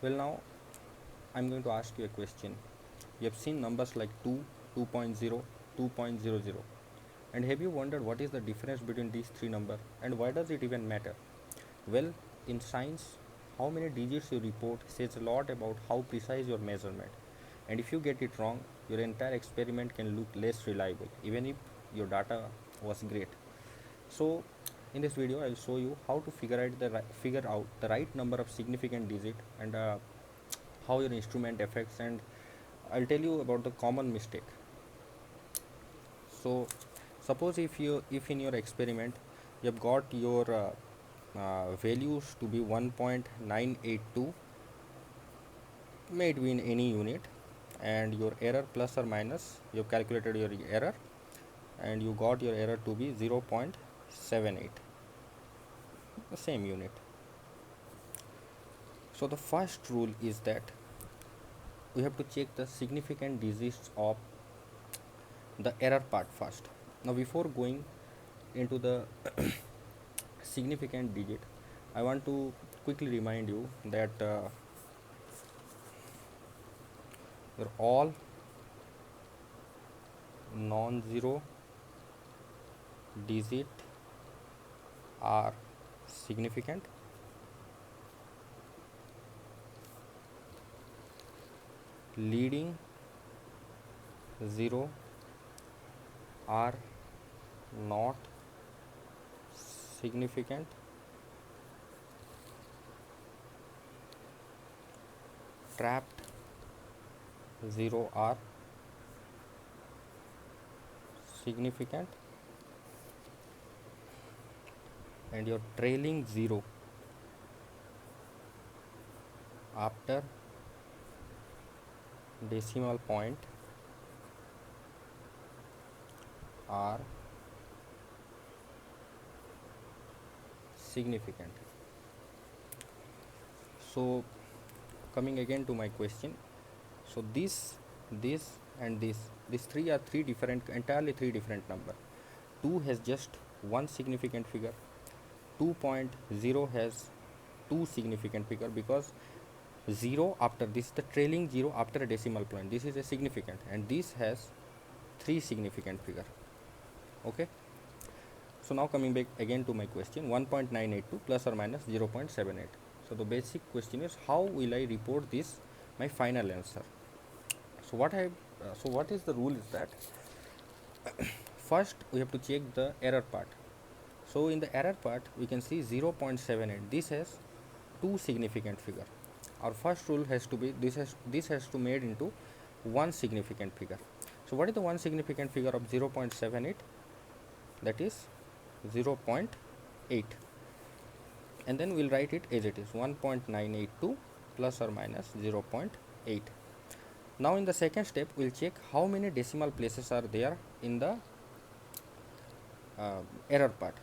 Well, now I'm going to ask you a question. You have seen numbers like 2, 2.0, 2.00, and have you wondered what is the difference between these three numbers and why does it even matter? Well, in science, how many digits you report says a lot about how precise your measurement. And if you get it wrong, your entire experiment can look less reliable, even if your data was great. So, in this video, I will show you how to figure out the right number of significant digit and how your instrument affects, and I'll tell you about the common mistake. So, suppose if in your experiment you have got your values to be 1.982 may it be in any unit, and your error plus or minus, you have calculated your error and you got your error to be 0.78, the same unit. So the first rule is that we have to check the significant digits of the error part first. Now before going into the significant digit, I want to quickly remind you that all non-zero digit are significant, leading zero are not significant, trapped zero are significant, and your trailing zero after decimal point are significant. So coming again to my question, so this and these three are entirely three different number. 2 has just one significant figure, 2.0 has two significant figure, because 0 after this, the trailing 0 after a decimal point, this is a significant, and this has three significant figure. Okay, so now coming back again to my question, 1.982 plus or minus 0.78. So the basic question is, how will I report this my final answer? So what is the rule is that first we have to check the error part. So in the error part we can see 0.78, this has two significant figure. Our first rule has to be this has to made into one significant figure. So what is the one significant figure of 0.78? That is 0.8, and then we'll write it as it is, 1.982 plus or minus 0.8. Now in the second step we'll check how many decimal places are there in the error part.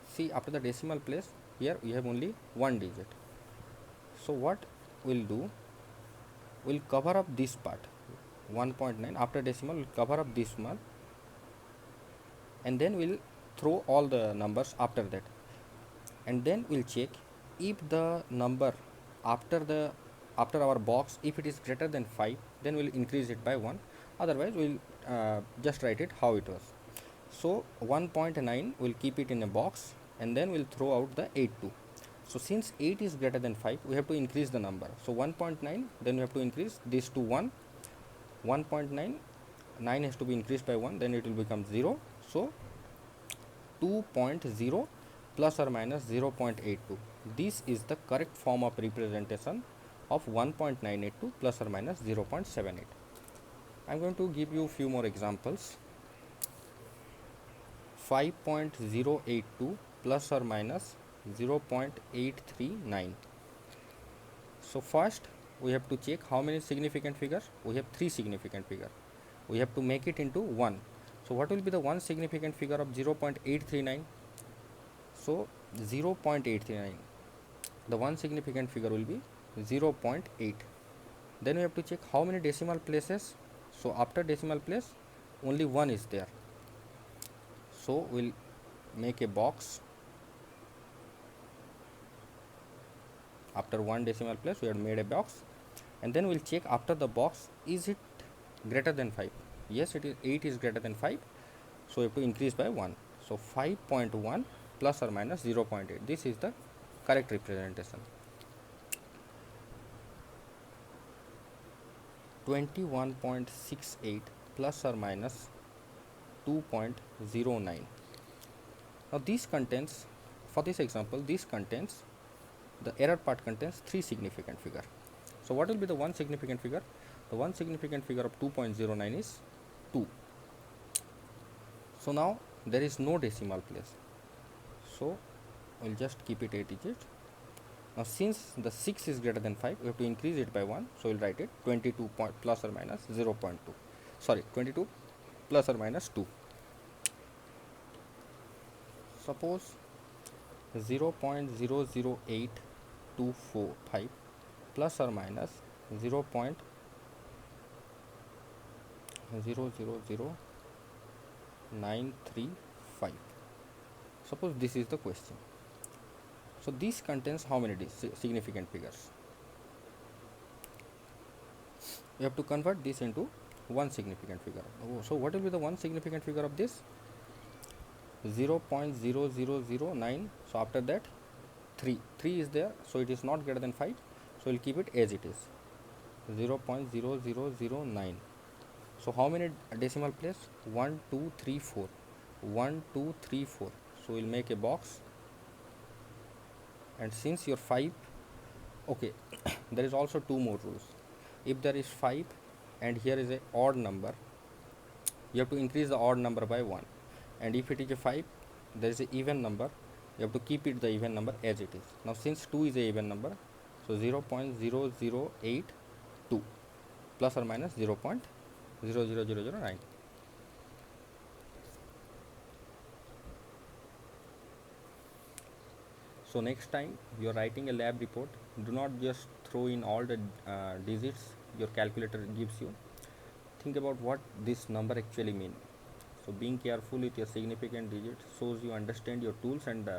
See, after the decimal place here we have only one digit. So what we'll do, we'll cover up this part, 1.9 after decimal, we'll cover up this one, and then we'll throw all the numbers after that, and then we'll check if the number after our box, if it is greater than 5, then we'll increase it by 1, otherwise we'll just write it how it was. So 1.9 we'll keep it in a box, and then we'll throw out the 8 too. So since 8 is greater than 5, we have to increase the number. So 1.9, then we have to increase this to 1. 1.9, 9 has to be increased by 1, then it will become 0. So 2.0 plus or minus 0.82. This is the correct form of representation of 1.982 plus or minus 0.78. I am going to give you a few more examples. 5.082 plus or minus 0.839. So first we have to check how many significant figures. We have three significant figure. We have to make it into 1. So what will be the one significant figure of 0.839? So 0.839, the one significant figure will be 0.8. Then we have to check how many decimal places. So after decimal place only one is there, so we'll make a box after one decimal place we have made a box, and then we'll check after the box, is it greater than 5? Yes, it is. 8 is greater than 5, so we have to increase by 1. So 5.1 plus or minus 0.8, this is the correct representation. 21.68 plus or minus 2.09. Now this contains, for this example, this contains, the error part contains 3 significant figure. So what will be the one significant figure? The one significant figure of 2.09 is 2. So now there is no decimal place, so we'll just keep it 8 digit. Now since the 6 is greater than 5, we have to increase it by 1, so we'll write it 22 plus or minus 0.2. Sorry, 22 plus or minus 2. Suppose 0.008245 plus or minus 0.000935. Suppose this is the question. So this contains how many significant figures? We have to convert this into one significant figure. So what will be the one significant figure of this? 0.0009. So after that 3 is there, so it is not greater than 5, so we'll keep it as it is, 0.0009. So how many decimal place? 1 2 3 4, 1 2 3 4. So we'll make a box, and since your 5, okay, there is also two more rules. If there is 5 and here is a odd number, you have to increase the odd number by 1, and if it is a 5, there is a even number, you have to keep it the even number as it is. Now since 2 is a even number, so 0.0082 plus or minus 0.00009. So next time you are writing a lab report, do not just throw in all the digits your calculator gives you. Think about what this number actually means. So being careful with your significant digits shows you understand your tools, and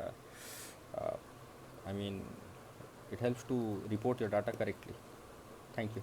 I mean, it helps to report your data correctly. Thank you.